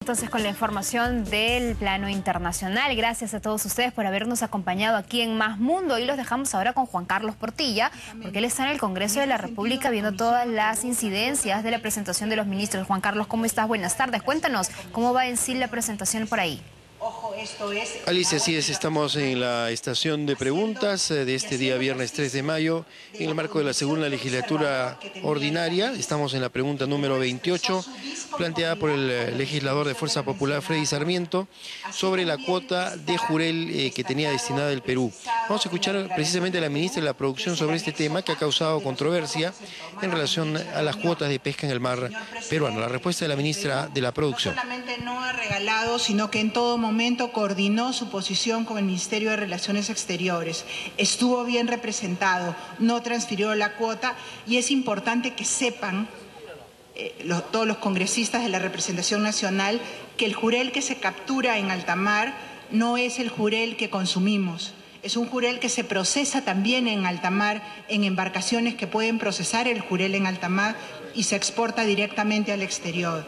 Entonces, con la información del plano internacional, gracias a todos ustedes por habernos acompañado aquí en Más Mundo. Y los dejamos ahora con Juan Carlos Portilla, porque él está en el Congreso de la República viendo todas las incidencias de la presentación de los ministros. Juan Carlos, ¿cómo estás? Buenas tardes. Cuéntanos, ¿cómo va en sí la presentación por ahí? Alicia, así es, estamos en la estación de preguntas de este día viernes 3 de mayo, en el marco de la segunda legislatura ordinaria. Estamos en la pregunta número 28, planteada por el legislador de Fuerza Popular, Freddy Sarmiento, sobre la cuota de jurel que tenía destinada el Perú. Vamos a escuchar precisamente a la ministra de la Producción sobre este tema que ha causado controversia en relación a las cuotas de pesca en el mar peruano. La respuesta de la ministra de la Producción. No solamente no ha regalado, sino que en todo momento coordinó su posición con el Ministerio de Relaciones Exteriores. Estuvo bien representado, no transfirió la cuota, y es importante que sepan todos los congresistas de la representación nacional que el jurel que se captura en alta mar no es el jurel que consumimos. Es un jurel que se procesa también en alta mar, en embarcaciones que pueden procesar el jurel en alta mar y se exporta directamente al exterior.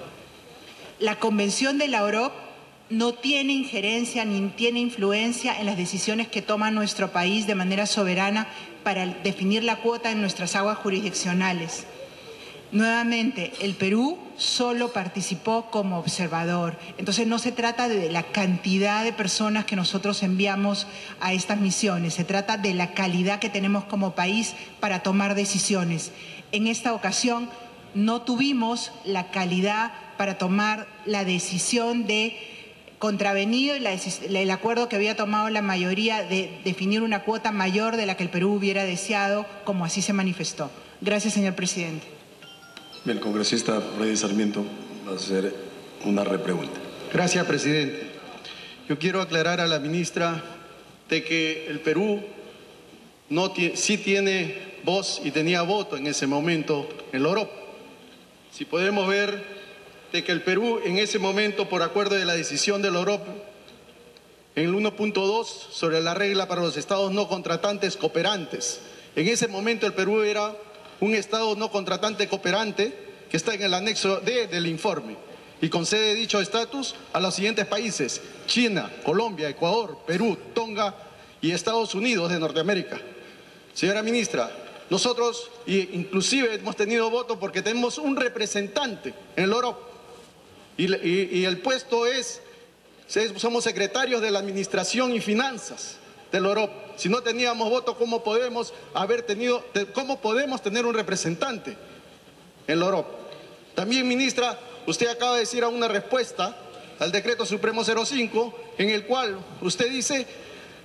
La Convención de la OROP no tiene injerencia ni tiene influencia en las decisiones que toma nuestro país de manera soberana para definir la cuota en nuestras aguas jurisdiccionales. Nuevamente, el Perú solo participó como observador. Entonces no se trata de la cantidad de personas que nosotros enviamos a estas misiones, se trata de la calidad que tenemos como país para tomar decisiones. En esta ocasión no tuvimos la calidad para tomar la decisión de contravenido el acuerdo que había tomado la mayoría de definir una cuota mayor de la que el Perú hubiera deseado, como así se manifestó. Gracias, señor presidente. El congresista Freddy Sarmiento va a hacer una repregunta. Gracias, presidente. Yo quiero aclarar a la ministra de que el Perú sí tiene voz y tenía voto en ese momento en la OROP. Si podemos ver de que el Perú en ese momento, por acuerdo de la decisión de la OROP, en el 1.2 sobre la regla para los estados no contratantes cooperantes, en ese momento el Perú era un estado no contratante cooperante que está en el anexo D del informe y concede dicho estatus a los siguientes países: China, Colombia, Ecuador, Perú, Tonga y Estados Unidos de Norteamérica. Señora ministra, nosotros inclusive hemos tenido voto porque tenemos un representante en el OROP y el puesto somos secretarios de la Administración y Finanzas del OROP. Si no teníamos voto, ¿cómo podemos tener un representante en el OROP? También, ministra, usted acaba de decir una respuesta al decreto supremo 05, en el cual usted dice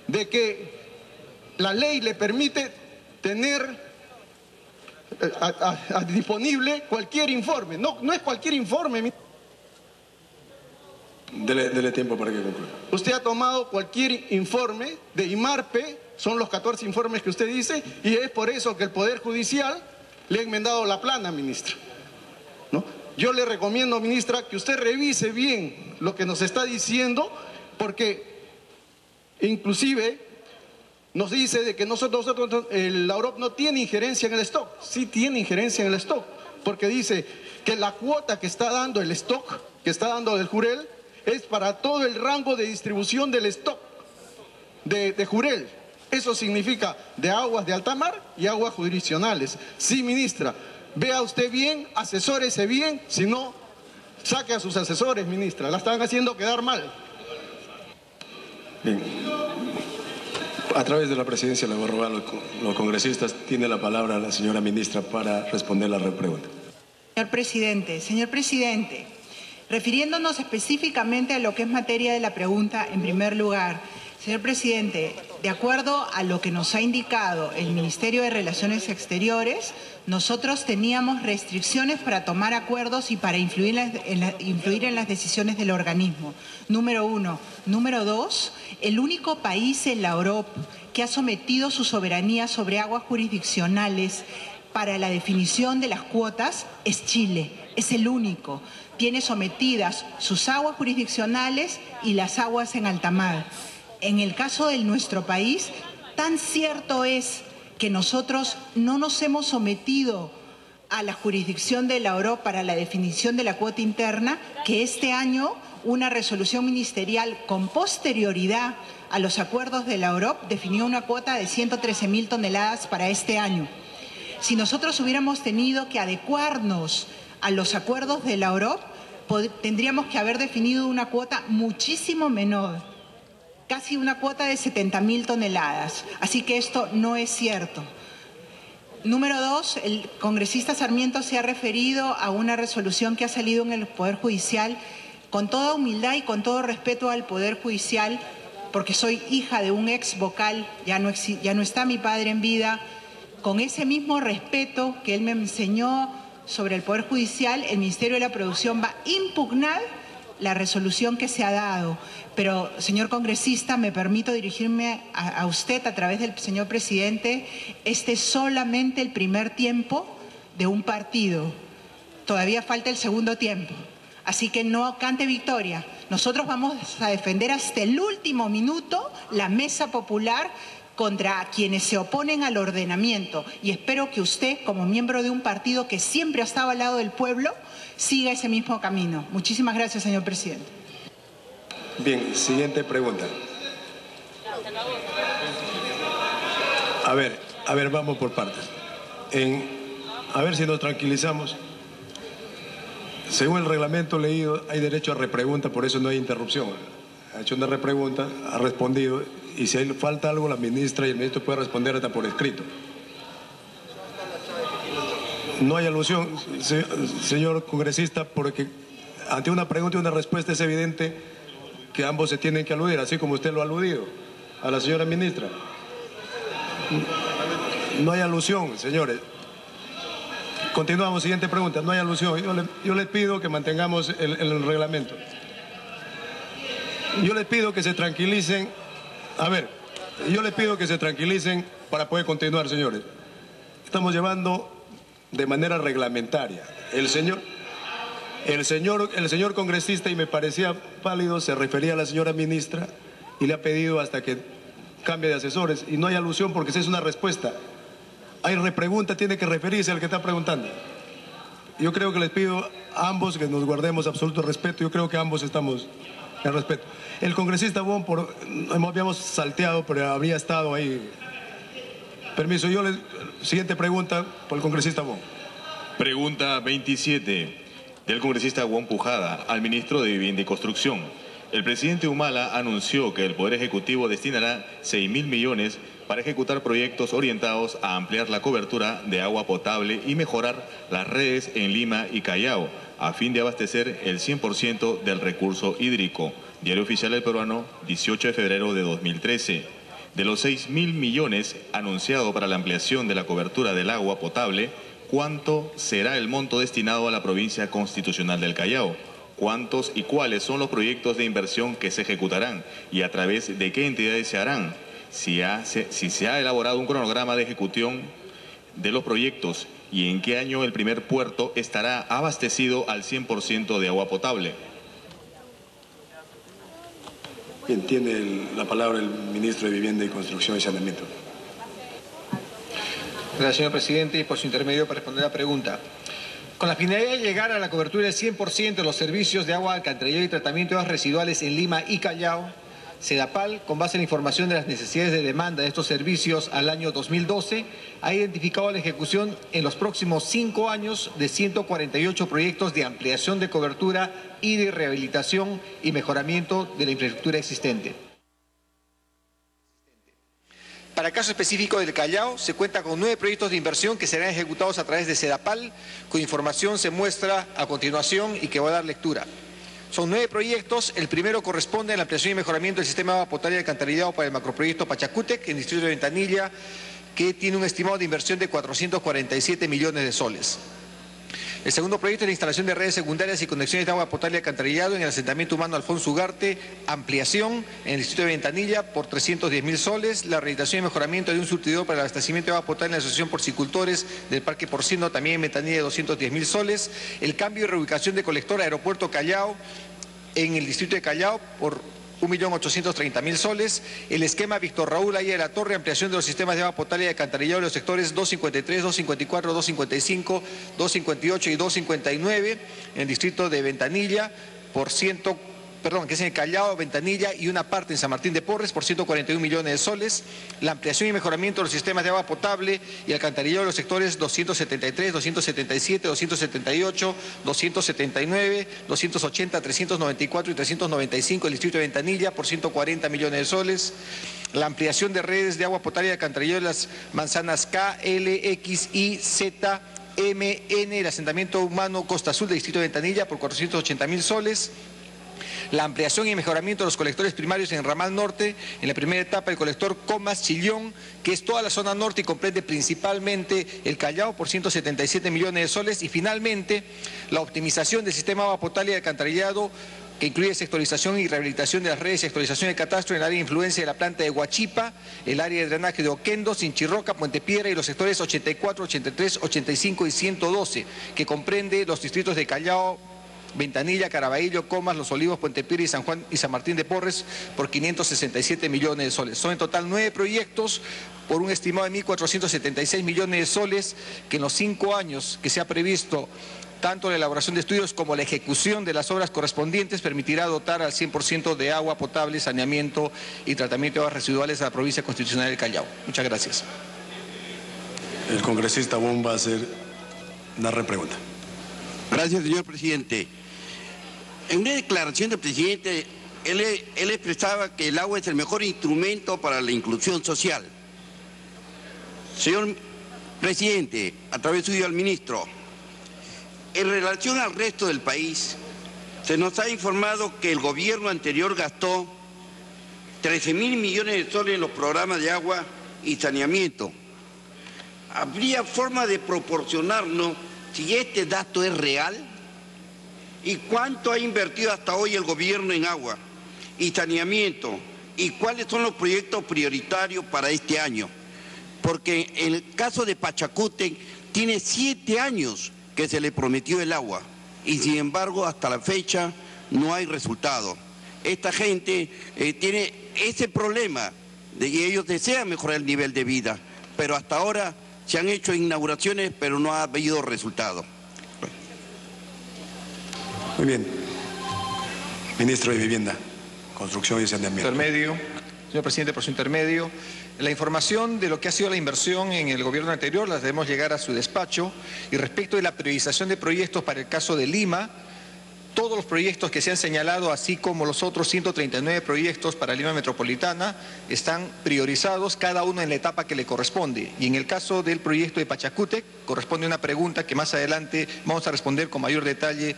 de que la ley le permite tener disponible cualquier informe. No es cualquier informe. Dele tiempo para que concluya. Usted ha tomado cualquier informe de IMARPE, son los 14 informes que usted dice, y es por eso que el Poder Judicial le ha enmendado la plana, ministra, ¿no? Yo le recomiendo, ministra, que usted revise bien lo que nos está diciendo, porque inclusive nos dice de que la OROP no tiene injerencia en el stock. Sí tiene injerencia en el stock, porque dice que la cuota que está dando el stock, que está dando el jurel, es para todo el rango de distribución del stock de jurel. Eso significa de aguas de alta mar y aguas jurisdiccionales. Sí, ministra, vea usted bien, asesórese bien, si no, saque a sus asesores, ministra. La están haciendo quedar mal. Bien. A través de la presidencia le voy a rogar a los congresistas. Tiene la palabra la señora ministra para responder la repregunta. Señor presidente, refiriéndonos específicamente a lo que es materia de la pregunta, en primer lugar, señor presidente, de acuerdo a lo que nos ha indicado el Ministerio de Relaciones Exteriores, nosotros teníamos restricciones para tomar acuerdos y para influir en las decisiones del organismo. Número uno. Número dos, el único país en la OROP que ha sometido su soberanía sobre aguas jurisdiccionales para la definición de las cuotas es Chile. Es el único. Tiene sometidas sus aguas jurisdiccionales y las aguas en alta mar. En el caso de nuestro país, tan cierto es que nosotros no nos hemos sometido a la jurisdicción de la OROP para la definición de la cuota interna, que este año una resolución ministerial con posterioridad a los acuerdos de la OROP definió una cuota de 113.000 toneladas para este año. Si nosotros hubiéramos tenido que adecuarnos a los acuerdos de la OROP, tendríamos que haber definido una cuota muchísimo menor, casi una cuota de 70.000 toneladas. Así que esto no es cierto. Número 2, el congresista Sarmiento se ha referido a una resolución que ha salido en el Poder Judicial. Con toda humildad y con todo respeto al Poder Judicial, porque soy hija de un ex vocal, ya no está mi padre en vida, con ese mismo respeto que él me enseñó sobre el Poder Judicial, el Ministerio de la Producción va a impugnar la resolución que se ha dado. Pero, señor congresista, me permito dirigirme a usted a través del señor presidente. Este es solamente el primer tiempo de un partido. Todavía falta el segundo tiempo. Así que no cante victoria. Nosotros vamos a defender hasta el último minuto la mesa popular contra quienes se oponen al ordenamiento. Y espero que usted, como miembro de un partido que siempre ha estado al lado del pueblo, siga ese mismo camino. Muchísimas gracias, señor presidente. Bien, siguiente pregunta. A ver, vamos por partes. A ver si nos tranquilizamos. Según el reglamento leído, hay derecho a repregunta, por eso no hay interrupción. Ha hecho una repregunta, ha respondido, y si hay falta algo, la ministra y el ministro pueden responder hasta por escrito. No hay alusión, señor congresista, porque ante una pregunta y una respuesta es evidente que ambos se tienen que aludir, así como usted lo ha aludido a la señora ministra. No hay alusión, señores. Continuamos, siguiente pregunta. No hay alusión. Yo les pido que mantengamos el reglamento. Yo les pido que se tranquilicen. A ver, yo les pido que se tranquilicen para poder continuar, señores. Estamos llevando de manera reglamentaria. El señor congresista, y me parecía válido, se refería a la señora ministra y le ha pedido hasta que cambie de asesores. Y no hay alusión porque esa es una respuesta. Hay repregunta, tiene que referirse al que está preguntando. Yo creo que les pido a ambos que nos guardemos absoluto respeto. Yo creo que ambos estamos en respeto. El congresista Wong, habíamos salteado, pero habría estado ahí. Permiso, siguiente pregunta por el congresista Wong. Pregunta 27 del congresista Wong Pujada al ministro de Vivienda y Construcción. El presidente Humala anunció que el Poder Ejecutivo destinará 6.000 millones para ejecutar proyectos orientados a ampliar la cobertura de agua potable y mejorar las redes en Lima y Callao, a fin de abastecer el 100% del recurso hídrico. Diario Oficial del Peruano, 18 de febrero de 2013. De los 6.000 millones anunciados para la ampliación de la cobertura del agua potable, ¿cuánto será el monto destinado a la provincia constitucional del Callao? ¿Cuántos y cuáles son los proyectos de inversión que se ejecutarán y a través de qué entidades se harán? Si se ha elaborado un cronograma de ejecución de los proyectos y en qué año el primer puerto estará abastecido al 100% de agua potable. Bien, tiene la palabra el ministro de Vivienda y Construcción y Saneamiento. Gracias, señor presidente, y por su intermedio para responder la pregunta. Con la finalidad de llegar a la cobertura del 100% de los servicios de agua, alcantarillado y tratamiento de aguas residuales en Lima y Callao, Sedapal, con base en la información de las necesidades de demanda de estos servicios al año 2012, ha identificado la ejecución en los próximos 5 años de 148 proyectos de ampliación de cobertura y de rehabilitación y mejoramiento de la infraestructura existente. Para el caso específico del Callao, se cuenta con 9 proyectos de inversión que serán ejecutados a través de Sedapal, cuya información se muestra a continuación y que voy a dar lectura. Son 9 proyectos. El primero corresponde a la ampliación y mejoramiento del sistema de agua potable y alcantarillado para el macroproyecto Pachacútec, en el distrito de Ventanilla, que tiene un estimado de inversión de 447 millones de soles. El segundo proyecto es la instalación de redes secundarias y conexiones de agua potable y alcantarillado en el asentamiento humano Alfonso Ugarte, ampliación en el distrito de Ventanilla por 310.000 soles, la rehabilitación y mejoramiento de un surtidor para el abastecimiento de agua potable en la Asociación Porcicultores del Parque Porcino, también en Ventanilla, de 210.000 soles, el cambio y reubicación de colector Aeropuerto Callao en el distrito de Callao por 1.830.000 soles, el esquema Víctor Raúl Aya de la Torre, ampliación de los sistemas de agua potable y alcantarillado de los sectores 253, 254, 255, 258 y 259 en el distrito de Ventanilla por 104 que es en el Callao, Ventanilla y una parte en San Martín de Porres por 141 millones de soles. La ampliación y mejoramiento de los sistemas de agua potable y alcantarillado de los sectores 273, 277, 278, 279, 280, 394 y 395 del distrito de Ventanilla por 140 millones de soles. La ampliación de redes de agua potable y alcantarillado de las manzanas K, L, X, Y, Z, M, N, el asentamiento humano Costa Azul del distrito de Ventanilla por 480.000 soles. La ampliación y mejoramiento de los colectores primarios en Ramal Norte, en la primera etapa el colector Comas Chillón, que es toda la zona norte y comprende principalmente el Callao por 177 millones de soles. Y finalmente, la optimización del sistema de agua potable y alcantarillado, que incluye sectorización y rehabilitación de las redes y actualización del catastro en el área de influencia de la planta de Huachipa, el área de drenaje de Oquendo, Sinchirroca, Puente Piedra y los sectores 84, 83, 85 y 112, que comprende los distritos de Callao, Ventanilla, Caraballo, Comas, Los Olivos, Puente Piedra y San Juan y San Martín de Porres por 567 millones de soles. Son en total 9 proyectos por un estimado de 1.476 millones de soles que en los 5 años que se ha previsto tanto la elaboración de estudios como la ejecución de las obras correspondientes permitirá dotar al 100% de agua potable, saneamiento y tratamiento de aguas residuales a la provincia constitucional del Callao. Muchas gracias. El congresista Wong va a hacer una repregunta. Gracias, señor presidente. En una declaración del presidente, él expresaba que el agua es el mejor instrumento para la inclusión social. Señor presidente, a través suyo al ministro, en relación al resto del país, se nos ha informado que el gobierno anterior gastó 13.000 millones de soles en los programas de agua y saneamiento. ¿Habría forma de proporcionarnos si este dato es real? ¿Y cuánto ha invertido hasta hoy el gobierno en agua y saneamiento? ¿Y cuáles son los proyectos prioritarios para este año? Porque en el caso de Pachacútec tiene 7 años que se le prometió el agua y sin embargo hasta la fecha no hay resultado. Esta gente tiene ese problema de que ellos desean mejorar el nivel de vida, pero hasta ahora se han hecho inauguraciones pero no ha habido resultado. Muy bien. Ministro de Vivienda, Construcción y Saneamiento. Intermedio. Señor presidente, por su intermedio. La información de lo que ha sido la inversión en el gobierno anterior la debemos llegar a su despacho. Y respecto de la priorización de proyectos para el caso de Lima, todos los proyectos que se han señalado, así como los otros 139 proyectos para Lima Metropolitana, están priorizados cada uno en la etapa que le corresponde. Y en el caso del proyecto de Pachacútec, corresponde una pregunta que más adelante vamos a responder con mayor detalle,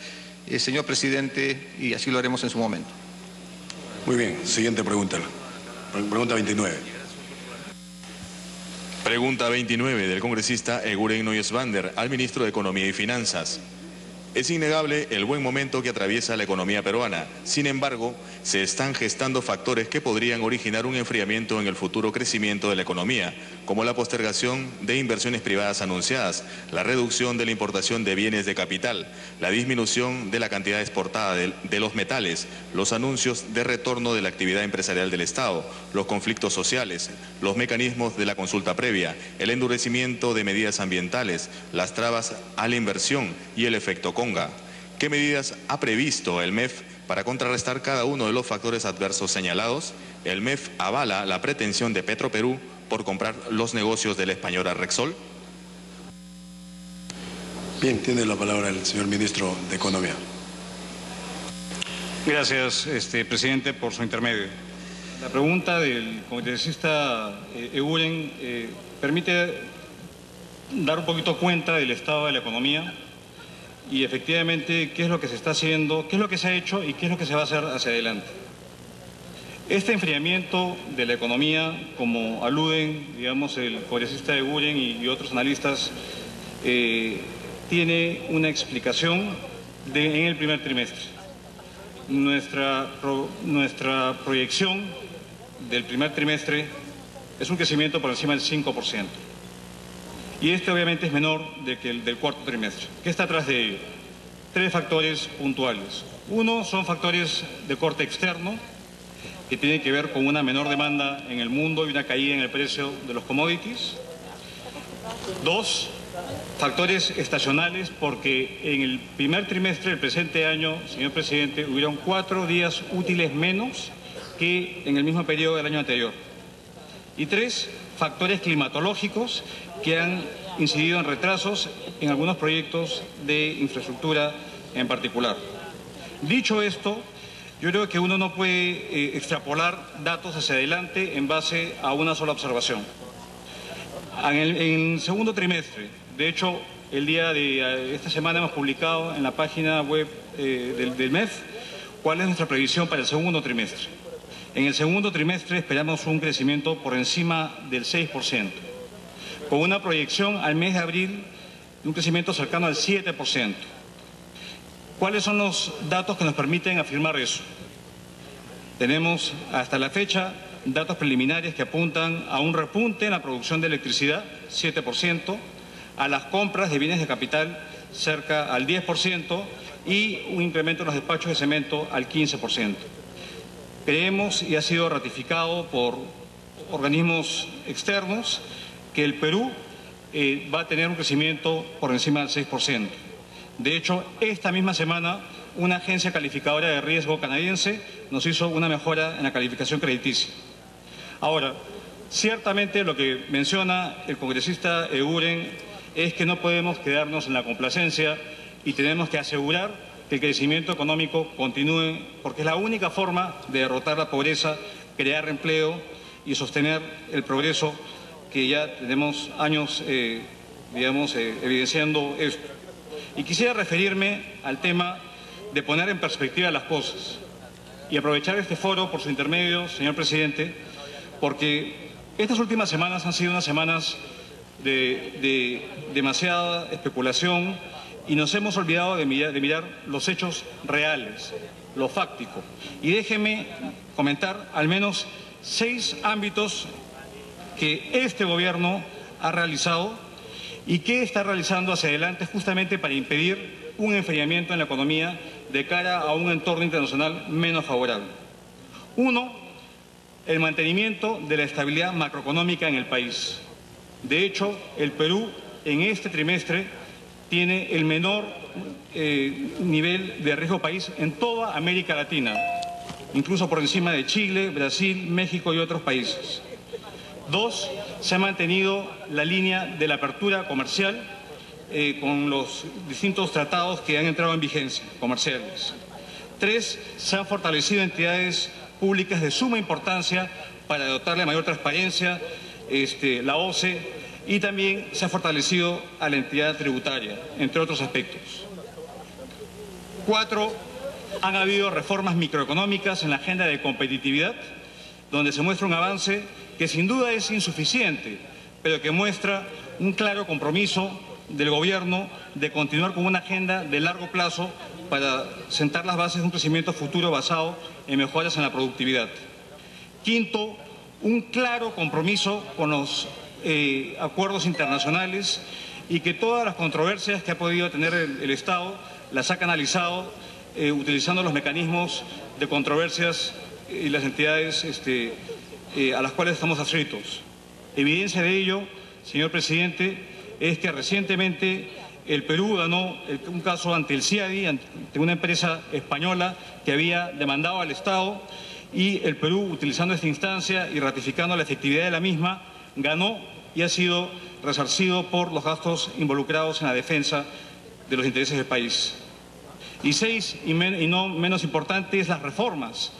señor presidente, y así lo haremos en su momento. Muy bien, siguiente pregunta. Pregunta 29. Pregunta 29 del congresista Eguren Noyes-Vander al ministro de Economía y Finanzas. Es innegable el buen momento que atraviesa la economía peruana. Sin embargo, se están gestando factores que podrían originar un enfriamiento en el futuro crecimiento de la economía, como la postergación de inversiones privadas anunciadas, la reducción de la importación de bienes de capital, la disminución de la cantidad exportada de los metales, los anuncios de retorno de la actividad empresarial del Estado, los conflictos sociales, los mecanismos de la consulta previa, el endurecimiento de medidas ambientales, las trabas a la inversión y el efecto Conga. ¿Qué medidas ha previsto el MEF para contrarrestar cada uno de los factores adversos señalados? El MEF avala la pretensión de Petroperú por comprar los negocios de la española Rexol. Bien, tiene la palabra el señor ministro de Economía. Gracias, presidente, por su intermedio. La pregunta del congresista Eguren permite dar un poquito cuenta del estado de la economía y efectivamente qué es lo que se está haciendo, qué es lo que se ha hecho y qué es lo que se va a hacer hacia adelante. Este enfriamiento de la economía, como aluden, digamos, el congresista Eguren y otros analistas, tiene una explicación en el primer trimestre. Nuestra proyección del primer trimestre es un crecimiento por encima del 5%. Y este obviamente es menor que el del cuarto trimestre. ¿Qué está atrás de ello? 3 factores puntuales. Uno son factores de corte externo, que tienen que ver con una menor demanda en el mundo y una caída en el precio de los commodities. 2, factores estacionales, porque en el primer trimestre del presente año, señor presidente, hubieron 4 días útiles menos que en el mismo periodo del año anterior. Y 3, factores climatológicos que han incidido en retrasos en algunos proyectos de infraestructura en particular. Dicho esto, yo creo que uno no puede extrapolar datos hacia adelante en base a una sola observación. En el segundo trimestre, de hecho, el día de esta semana hemos publicado en la página web del MEF cuál es nuestra previsión para el segundo trimestre. En el segundo trimestre esperamos un crecimiento por encima del 6%, con una proyección al mes de abril de un crecimiento cercano al 7%. ¿Cuáles son los datos que nos permiten afirmar eso? Tenemos hasta la fecha datos preliminares que apuntan a un repunte en la producción de electricidad, 7%, a las compras de bienes de capital cerca al 10% y un incremento en los despachos de cemento al 15%. Creemos, y ha sido ratificado por organismos externos, que el Perú va a tener un crecimiento por encima del 6%. De hecho, esta misma semana, una agencia calificadora de riesgo canadiense nos hizo una mejora en la calificación crediticia. Ahora, ciertamente lo que menciona el congresista Eguren es que no podemos quedarnos en la complacencia y tenemos que asegurar que el crecimiento económico continúe, porque es la única forma de derrotar la pobreza, crear empleo y sostener el progreso que ya tenemos años, evidenciando esto. Y quisiera referirme al tema de poner en perspectiva las cosas y aprovechar este foro por su intermedio, señor presidente, porque estas últimas semanas han sido unas semanas de demasiada especulación y nos hemos olvidado de mirar los hechos reales, lo fáctico. Y déjeme comentar al menos 6 ámbitos que este gobierno ha realizado y que está realizando hacia adelante justamente para impedir un enfriamiento en la economía de cara a un entorno internacional menos favorable. 1, el mantenimiento de la estabilidad macroeconómica en el país. De hecho, el Perú en este trimestre tiene el menor nivel de riesgo país en toda América Latina, incluso por encima de Chile, Brasil, México y otros países. 2, se ha mantenido la línea de la apertura comercial con los distintos tratados que han entrado en vigencia, comerciales. 3, se han fortalecido entidades públicas de suma importancia para dotarle mayor transparencia, la OCE, y también se ha fortalecido a la entidad tributaria, entre otros aspectos. 4, han habido reformas microeconómicas en la agenda de competitividad, donde se muestra un avance que sin duda es insuficiente, pero que muestra un claro compromiso del gobierno de continuar con una agenda de largo plazo para sentar las bases de un crecimiento futuro basado en mejoras en la productividad. 5, un claro compromiso con los acuerdos internacionales y que todas las controversias que ha podido tener el Estado las ha canalizado utilizando los mecanismos de controversias y las entidades a las cuales estamos adscritos. Evidencia de ello, señor presidente, es que recientemente el Perú ganó un caso ante el CIADI, ante una empresa española que había demandado al Estado, y el Perú, utilizando esta instancia y ratificando la efectividad de la misma, ganó y ha sido resarcido por los gastos involucrados en la defensa de los intereses del país. Y 6, y no menos importante, es las reformas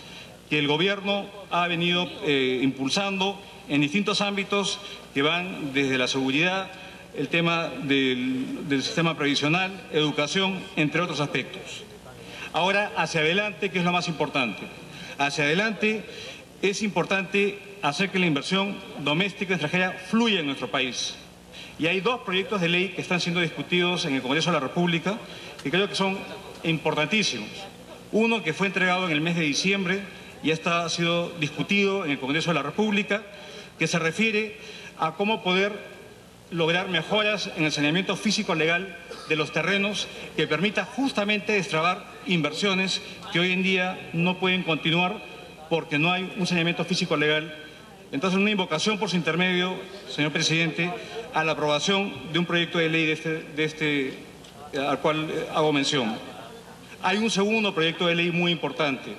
que el gobierno ha venido impulsando en distintos ámbitos que van desde la seguridad, el tema del sistema previsional, educación, entre otros aspectos. Ahora, hacia adelante, ¿qué es lo más importante? Hacia adelante es importante hacer que la inversión doméstica y extranjera fluya en nuestro país. Y hay 2 proyectos de ley que están siendo discutidos en el Congreso de la República que creo que son importantísimos. Uno que fue entregado en el mes de diciembre y ha sido discutido en el Congreso de la República, que se refiere a cómo poder lograr mejoras en el saneamiento físico legal de los terrenos que permita justamente destrabar inversiones que hoy en día no pueden continuar porque no hay un saneamiento físico legal. Entonces, una invocación por su intermedio, señor presidente, a la aprobación de un proyecto de ley al cual hago mención. Hay un segundo proyecto de ley muy importante,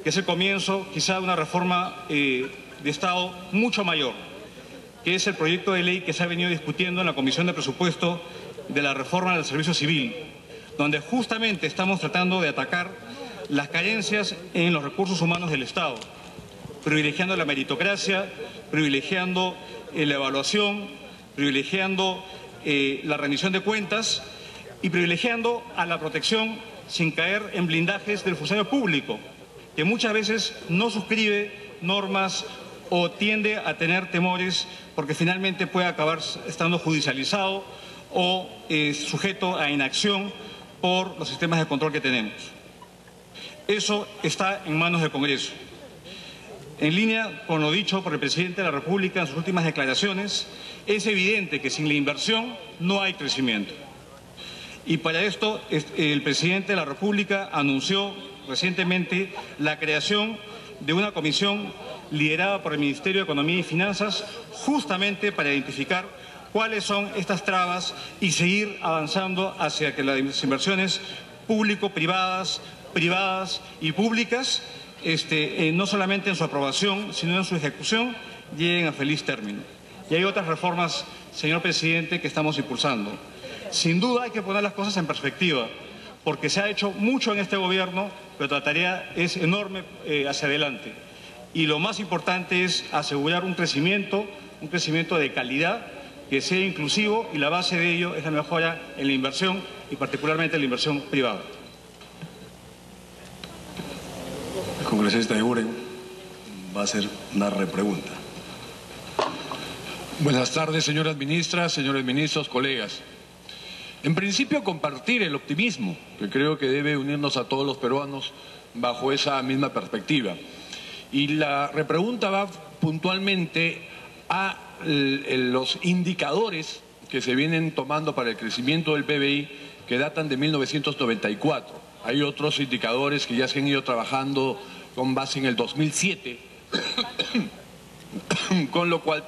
que es el comienzo quizá de una reforma de Estado mucho mayor, que es el proyecto de ley que se ha venido discutiendo en la Comisión de Presupuesto de la reforma del Servicio Civil, donde justamente estamos tratando de atacar las carencias en los recursos humanos del Estado, privilegiando la meritocracia, privilegiando la evaluación, privilegiando la rendición de cuentas y privilegiando a la protección sin caer en blindajes del funcionario público, que muchas veces no suscribe normas o tiende a tener temores porque finalmente puede acabar estando judicializado o sujeto a inacción por los sistemas de control que tenemos. Eso está en manos del Congreso. En línea con lo dicho por el presidente de la República en sus últimas declaraciones, es evidente que sin la inversión no hay crecimiento. Y para esto el presidente de la República anunció recientemente la creación de una comisión liderada por el Ministerio de Economía y Finanzas justamente para identificar cuáles son estas trabas y seguir avanzando hacia que las inversiones público-privadas, privadas y públicas, no solamente en su aprobación, sino en su ejecución, lleguen a feliz término. Y hay otras reformas, señor presidente, que estamos impulsando. Sin duda hay que poner las cosas en perspectiva, porque se ha hecho mucho en este gobierno, pero la tarea es enorme hacia adelante. Y lo más importante es asegurar un crecimiento de calidad, que sea inclusivo, y la base de ello es la mejora en la inversión y particularmente en la inversión privada. El congresista Eguren va a hacer una repregunta. Buenas tardes, señoras ministras, señores ministros, colegas. En principio, compartir el optimismo, que creo que debe unirnos a todos los peruanos bajo esa misma perspectiva. Y la repregunta va puntualmente a los indicadores que se vienen tomando para el crecimiento del PBI que datan de 1994. Hay otros indicadores que ya se han ido trabajando con base en el 2007, con lo cual,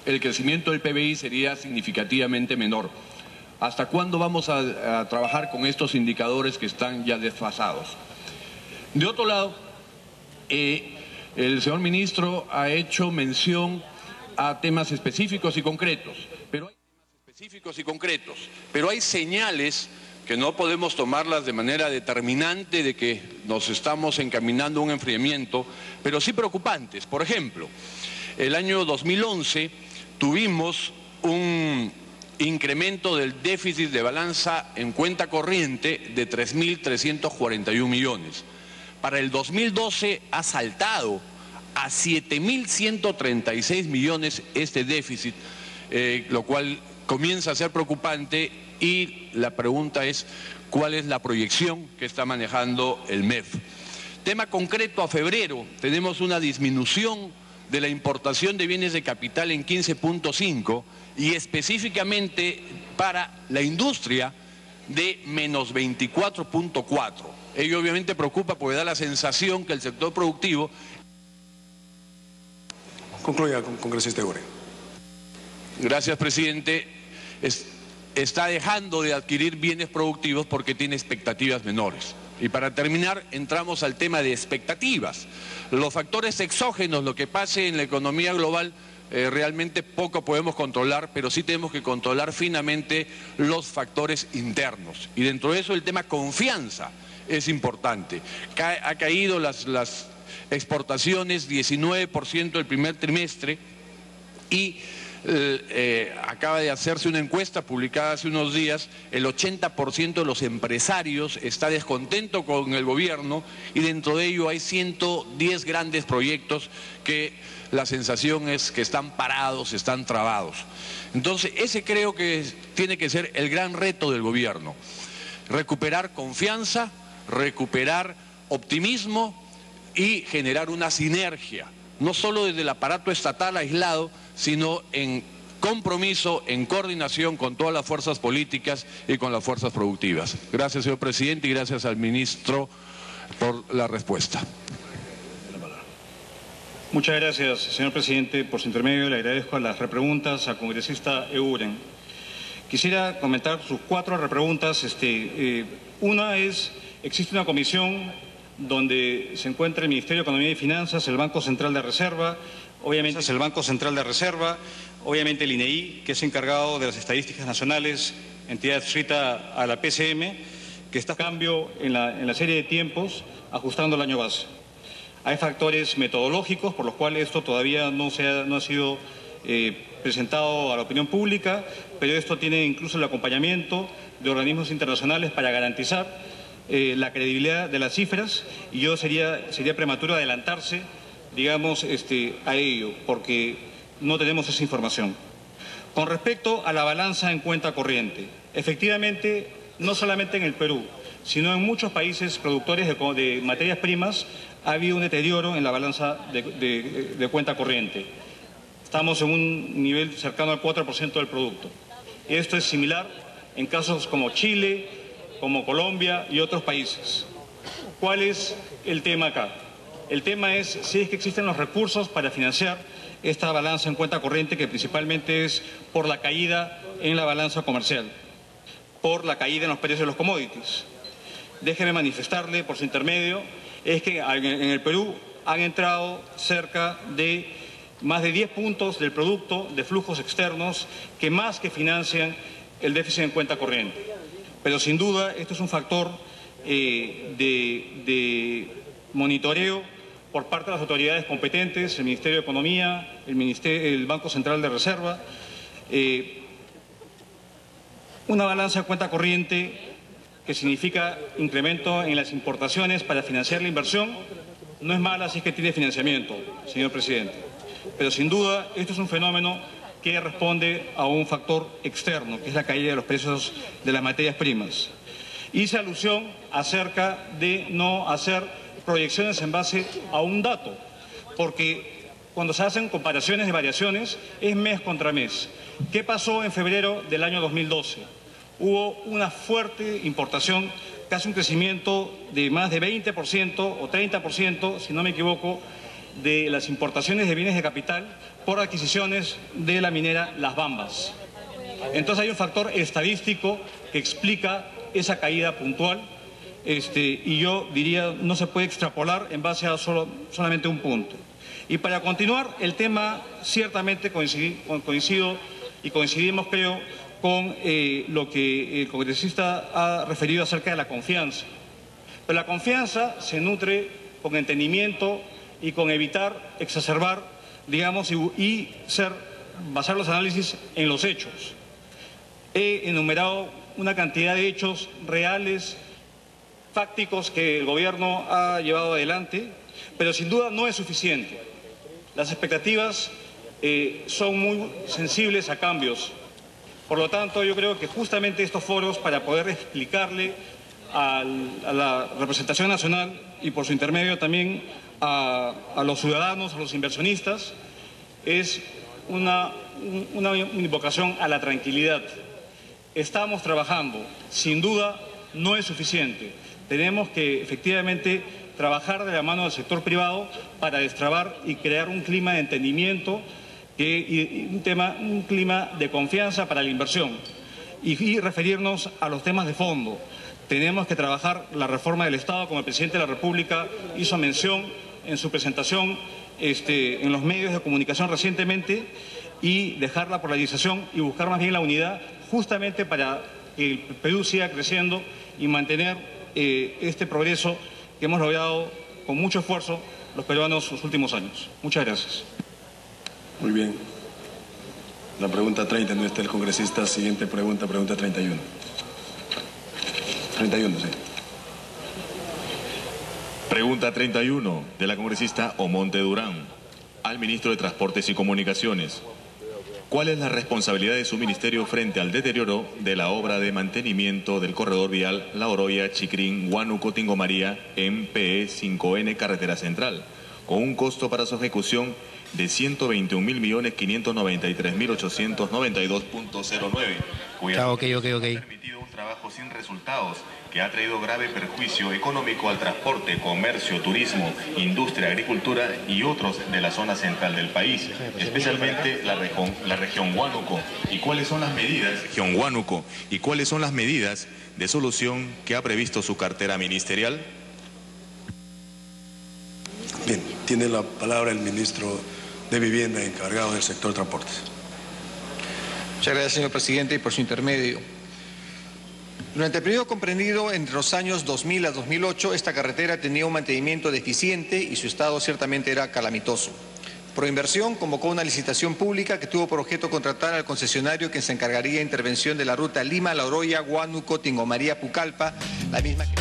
el crecimiento del PBI sería significativamente menor. ¿Hasta cuándo vamos a trabajar con estos indicadores que están ya desfasados? De otro lado, el señor ministro ha hecho mención a temas específicos y concretos, pero hay señales que no podemos tomarlas de manera determinante de que nos estamos encaminando a un enfriamiento, pero sí preocupantes. Por ejemplo, el año 2011 tuvimos un incremento del déficit de balanza en cuenta corriente de 3.341 millones. Para el 2012 ha saltado a 7.136 millones este déficit, lo cual comienza a ser preocupante, y la pregunta es ¿cuál es la proyección que está manejando el MEF? Tema concreto, a febrero tenemos una disminución de la importación de bienes de capital en 15.5 y específicamente para la industria de menos 24.4. Ello obviamente preocupa porque da la sensación que el sector productivo... Concluya, congresista Eguren. Gracias, presidente. Está dejando de adquirir bienes productivos porque tiene expectativas menores. Y para terminar, entramos al tema de expectativas. Los factores exógenos, lo que pase en la economía global, realmente poco podemos controlar, pero sí tenemos que controlar finamente los factores internos. Y dentro de eso el tema confianza es importante. Ha caído las exportaciones 19% el primer trimestre y acaba de hacerse una encuesta publicada hace unos días. El 80% de los empresarios está descontento con el gobierno y dentro de ello hay 110 grandes proyectos que la sensación es que están parados, están trabados. Entonces ese creo que tiene que ser el gran reto del gobierno: recuperar confianza, recuperar optimismo y generar una sinergia, no solo desde el aparato estatal aislado, sino en compromiso, en coordinación con todas las fuerzas políticas y con las fuerzas productivas. Gracias, señor presidente, y gracias al ministro por la respuesta. Muchas gracias, señor presidente. Por su intermedio le agradezco las repreguntas al congresista Eguren. Quisiera comentar sus 4 repreguntas. Una es, existe una comisión donde se encuentra el Ministerio de Economía y Finanzas, el Banco Central de Reserva, obviamente el INEI, que es encargado de las estadísticas nacionales, entidad adscrita a la PCM, que está a cambio en la serie de tiempos, ajustando el año base. Hay factores metodológicos por los cuales esto todavía no ha sido presentado a la opinión pública, pero esto tiene incluso el acompañamiento de organismos internacionales para garantizar la credibilidad de las cifras, y yo sería prematuro adelantarse, digamos, a ello, porque no tenemos esa información. Con respecto a la balanza en cuenta corriente, efectivamente, no solamente en el Perú, sino en muchos países productores de materias primas, ha habido un deterioro en la balanza de cuenta corriente. Estamos en un nivel cercano al 4% del producto. Esto es similar en casos como Chile, como Colombia y otros países. ¿Cuál es el tema acá? El tema es si es que existen los recursos para financiar esta balanza en cuenta corriente, que principalmente es por la caída en la balanza comercial, por la caída en los precios de los commodities. Déjeme manifestarle, por su intermedio, es que en el Perú han entrado cerca de más de 10 puntos del producto de flujos externos que más que financian el déficit en cuenta corriente. Pero sin duda esto es un factor de monitoreo por parte de las autoridades competentes, el Ministerio de Economía, el Banco Central de Reserva. Una balanza de cuenta corriente que significa incremento en las importaciones para financiar la inversión, no es mala si es que tiene financiamiento, señor presidente. Pero sin duda esto es un fenómeno que responde a un factor externo, que es la caída de los precios de las materias primas. Hice alusión acerca de no hacer proyecciones en base a un dato, porque cuando se hacen comparaciones de variaciones es mes contra mes. ¿Qué pasó en febrero del año 2012? Hubo una fuerte importación, casi un crecimiento de más de 20% o 30%, si no me equivoco, de las importaciones de bienes de capital por adquisiciones de la minera Las Bambas. Entonces hay un factor estadístico que explica esa caída puntual, y yo diría no se puede extrapolar en base a solamente un punto. Y para continuar, el tema ciertamente coincido y coincidimos, creo, con lo que el congresista ha referido acerca de la confianza. Pero la confianza se nutre con entendimiento y con evitar exacerbar, digamos, y basar los análisis en los hechos. He enumerado una cantidad de hechos reales, fácticos, que el gobierno ha llevado adelante, pero sin duda no es suficiente. Las expectativas son muy sensibles a cambios. Por lo tanto, yo creo que justamente estos foros, para poder explicarle a la representación nacional y por su intermedio también a los ciudadanos, a los inversionistas, es una invocación a la tranquilidad. Estamos trabajando, sin duda no es suficiente. Tenemos que efectivamente trabajar de la mano del sector privado para destrabar y crear un clima de entendimiento, un clima de confianza para la inversión y referirnos a los temas de fondo. Tenemos que trabajar la reforma del Estado, como el presidente de la República hizo mención en su presentación en los medios de comunicación recientemente, y dejar la polarización y buscar más bien la unidad, justamente para que el Perú siga creciendo y mantener este progreso que hemos logrado con mucho esfuerzo los peruanos los últimos años. Muchas gracias. Muy bien. La pregunta 30, no está el congresista. Siguiente pregunta, pregunta 31. 31, sí. Pregunta 31 de la congresista Omonte Durán al ministro de Transportes y Comunicaciones. ¿Cuál es la responsabilidad de su ministerio frente al deterioro de la obra de mantenimiento del corredor vial La Oroya, Chicrín, Huánuco, Tingomaría, en PE 5N Carretera Central, con un costo para su ejecución de 121.593.892.09, cuya ha permitido un trabajo sin resultados que ha traído grave perjuicio económico al transporte, comercio, turismo, industria, agricultura y otros de la zona central del país, especialmente la región Huánuco. ¿Y cuáles son las medidas de solución que ha previsto su cartera ministerial? Bien, tiene la palabra el ministro de Vivienda encargado del sector transportes. Muchas gracias, señor presidente, y por su intermedio. Durante el periodo comprendido entre los años 2000 a 2008, esta carretera tenía un mantenimiento deficiente y su estado ciertamente era calamitoso. Proinversión convocó una licitación pública que tuvo por objeto contratar al concesionario que se encargaría de intervención de la ruta Lima-La Oroya, Huánuco, Tingomaría, Pucallpa, la misma que...